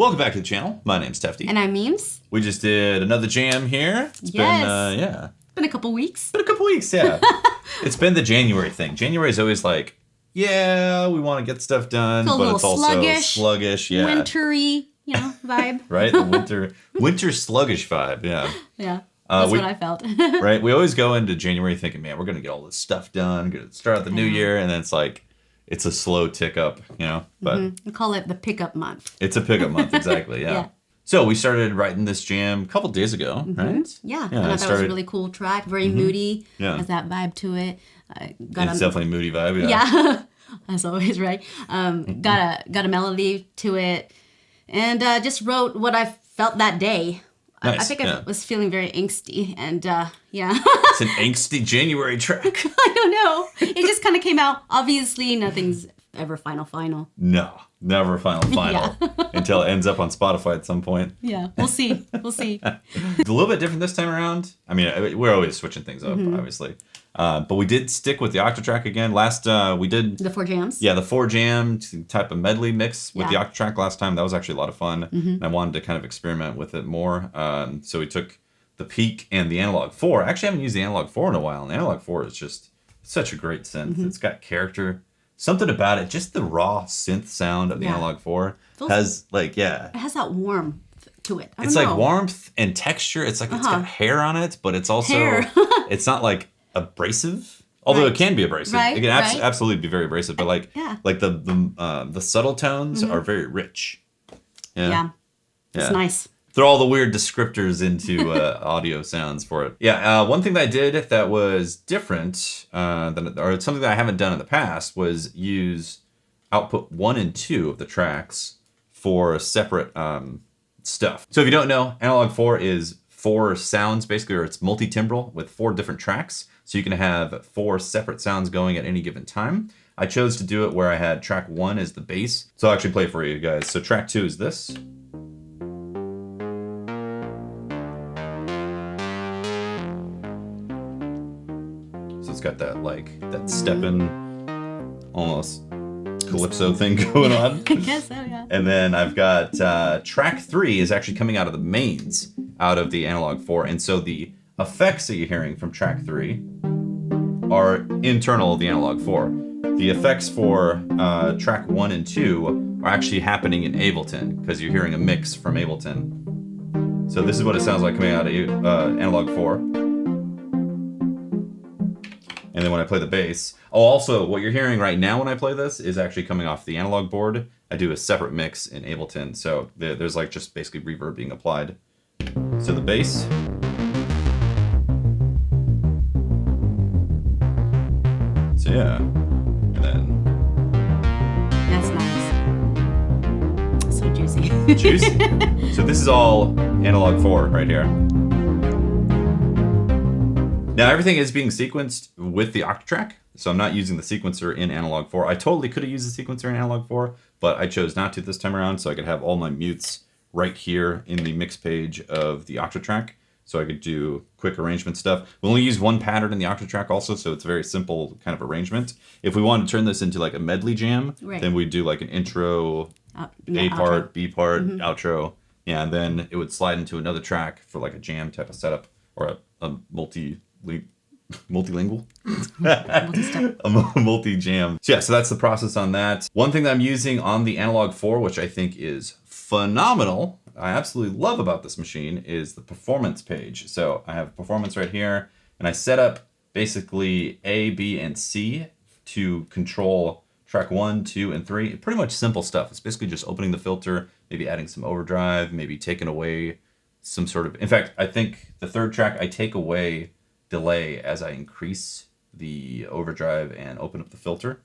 Welcome back to the channel. My name's Tefty. And I'm Meems. We just did another jam here. It's been a couple weeks. Yeah. It's been the January thing. January is always like, yeah, we want to get stuff done, but it's also sluggish, yeah. Wintry, vibe. Right? The winter sluggish vibe, yeah. Yeah. That's what I felt. Right? We always go into January thinking, man, we're going to get all this stuff done, going to start out the new year, and then it's like, it's a slow tick up, but we call it the pickup month. It's a pickup month, exactly, yeah. So we started writing this jam a couple days ago, right? Yeah, and I thought it was a really cool track, very moody, has that vibe to it. It's definitely a moody vibe, yeah. As always, right? Got a melody to it, and just wrote what I felt that day. Nice, I think I was feeling very angsty, and It's an angsty January track. I don't know. It just kind of came out. Obviously, nothing's ever final. No, never final. Until it ends up on Spotify at some point. Yeah, we'll see. It's a little bit different this time around. I mean, we're always switching things up, obviously. But we did stick with the Octatrack again. Last, we did... The 4 jams? Yeah, the 4 jam type of medley mix with the Octatrack last time. That was actually a lot of fun. And I wanted to kind of experiment with it more. So we took the Peak and the Analog 4. I actually haven't used the Analog 4 in a while. And the Analog 4 is just such a great synth. It's got character. Something about it, just the raw synth sound of the Analog 4 has like, It has that warmth to it. It's like warmth and texture. It's like it's got hair on it, but it's also, it's not like abrasive. Although it can be abrasive. It can absolutely be very abrasive, but like the subtle tones are very rich. Yeah. It's nice. Throw all the weird descriptors into audio sounds for it. Yeah, one thing that I did that was different, or something that I haven't done in the past, was use output 1 and 2 of the tracks for separate stuff. So if you don't know, Analog 4 is 4 sounds, basically, or it's multi-timbral with 4 different tracks. So you can have 4 separate sounds going at any given time. I chose to do it where I had track 1 as the bass. So I'll actually play for you guys. So track 2 is this. It's got that steppin', almost calypso thing going on. I guess so, yeah. And then I've got track 3 is actually coming out of the mains, out of the Analog 4. And so the effects that you're hearing from track 3 are internal of the Analog 4. The effects for track 1 and 2 are actually happening in Ableton, because you're hearing a mix from Ableton. So this is what it sounds like coming out of Analog 4. And then when I play the bass... Oh, also, what you're hearing right now when I play this is actually coming off the analog board. I do a separate mix in Ableton, so there's like just basically reverb being applied. So the bass... So yeah, and then... That's nice. So juicy. Juicy. So this is all Analog 4 right here. Now everything is being sequenced with the Octatrack, so I'm not using the sequencer in Analog 4. I totally could have used the sequencer in Analog 4, but I chose not to this time around, so I could have all my mutes right here in the mix page of the Octatrack, so I could do quick arrangement stuff. We only use one pattern in the Octatrack also, so it's a very simple kind of arrangement. If we wanted to turn this into like a medley jam, then we'd do like an intro, A part, B part, outro, and then it would slide into another track for like a jam type of setup, or a multilingual a multi-jam. So yeah, so that's the process on that. One thing that I'm using on the Analog 4, which I think is phenomenal, I absolutely love about this machine, is the performance page. So I have performance right here, and I set up basically A, B, and C to control track 1, 2, and 3. Pretty much simple stuff. It's basically just opening the filter, maybe adding some overdrive, maybe taking away some sort of... In fact, I think the 3rd track, I take away delay as I increase the overdrive and open up the filter.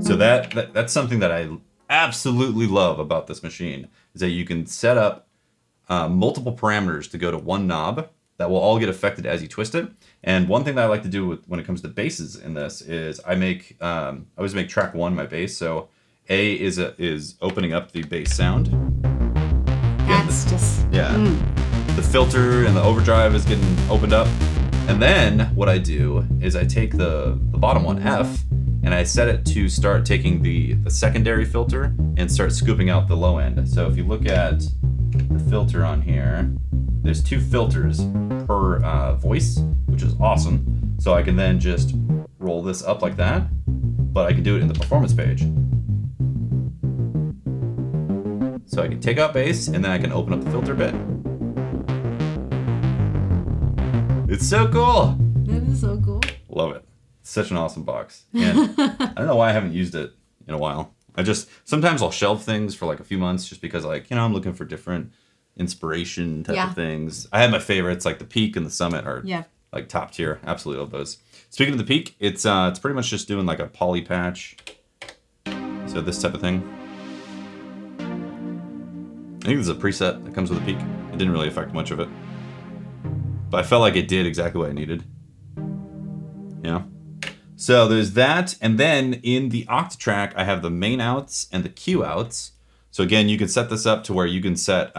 So that's something that I absolutely love about this machine, is that you can set up multiple parameters to go to one knob that will all get affected as you twist it. And one thing that I like to do when it comes to basses in this is I always make track 1 my bass. So A is opening up the bass sound. That's just... Yeah. The filter and the overdrive is getting opened up. And then what I do is I take the bottom one, F, and I set it to start taking the secondary filter and start scooping out the low end. So if you look at the filter on here, there's 2 filters per voice, which is awesome. So I can then just roll this up like that, but I can do it in the performance page. So I can take out bass, and then I can open up the filter bit. It's so cool. That is so cool. Love it. Such an awesome box. And I don't know why I haven't used it in a while. Sometimes I'll shelve things for like a few months just because I'm looking for different inspiration type of things. I have my favorites, like the Peak and the Summit are like top tier. Absolutely love those. Speaking of the Peak, it's pretty much just doing like a poly patch. So this type of thing. I think there's a preset that comes with the Peak. It didn't really affect much of it. But I felt like it did exactly what I needed. Yeah. So there's that. And then in the Octatrack, I have the main outs and the Q outs. So again, you can set this up to where you can set,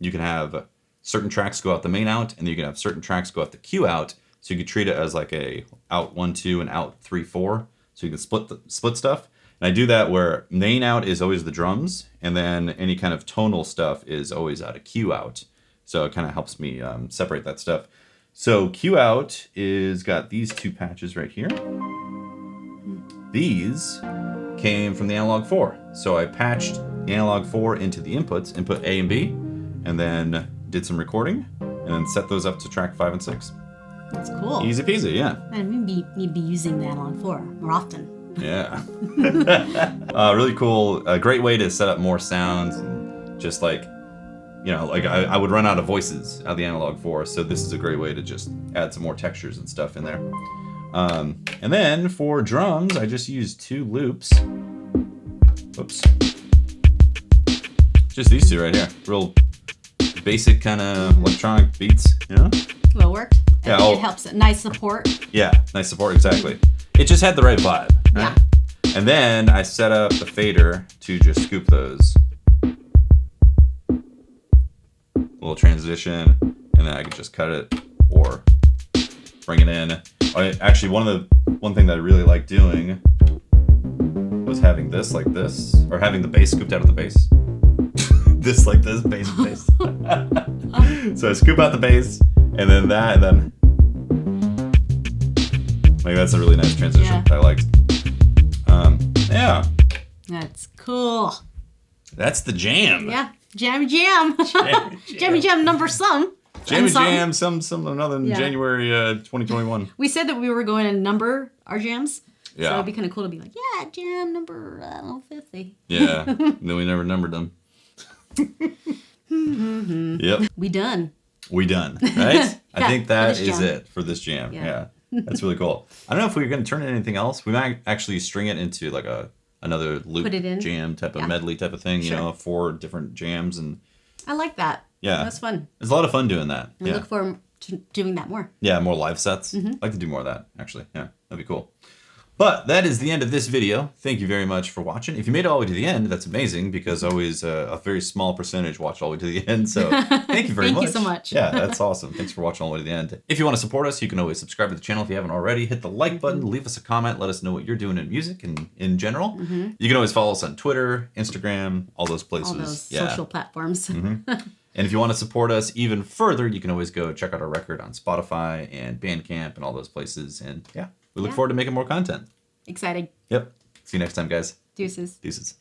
you can have certain tracks go out the main out, and then you can have certain tracks go out the Q out. So you can treat it as like a out 1, 2 and out 3, 4. So you can split stuff. And I do that where main out is always the drums, and then any kind of tonal stuff is always out of Q out. So it kind of helps me separate that stuff. So Q out is got these 2 patches right here. These came from the Analog 4. So I patched the Analog 4 into the inputs, input A and B, and then did some recording, and then set those up to track 5 and 6. That's cool. Easy peasy, yeah. And we need to be using the Analog 4 more often. Yeah. Really cool. A great way to set up more sounds, and just like, like I would run out of voices out of the Analog 4, so this is a great way to just add some more textures and stuff in there. And then for drums, I just used 2 loops. Oops. Just these 2 right here. Real basic kind of electronic beats, Well, it worked. Yeah, it helps. Nice support. Yeah, nice support, exactly. It just had the right vibe. Right? Yeah. And then I set up the fader to just scoop those. Little transition, and then I could just cut it or bring it in. Actually, one thing that I really like doing was having this like this, or having the bass scooped out of the bass. This like this, bass. So I scoop out the bass, and then that, and then like that's a really nice transition that I liked. Yeah. That's cool. That's the jam. Yeah. Jammy Jam. Jammy Jam number some. Jammy Jam, some another in January 2021. We said that we were going to number our jams. Yeah. So it'd be kind of cool to be like, yeah, jam number, 50. Yeah. Then we never numbered them. Yep. We done, right? I think that is it for this jam. Yeah. That's really cool. I don't know if we were going to turn it into anything else. We might actually string it into like another loop jam type of medley type of thing, 4 different jams. And I like that. Yeah. That's fun. There's a lot of fun doing that. I look forward to doing that more. Yeah, more live sets. I'd like to do more of that, actually. Yeah, that'd be cool. But that is the end of this video. Thank you very much for watching. If you made it all the way to the end, that's amazing, because always a very small percentage watch all the way to the end. So thank you very much. Thank you so much. Yeah, that's awesome. Thanks for watching all the way to the end. If you want to support us, you can always subscribe to the channel if you haven't already. Hit the like button, leave us a comment, let us know what you're doing in music and in general. You can always follow us on Twitter, Instagram, all those places. All those social platforms. And if you want to support us even further, you can always go check out our record on Spotify and Bandcamp and all those places. And we look forward to making more content. Exciting. Yep. See you next time, guys. Deuces. Deuces.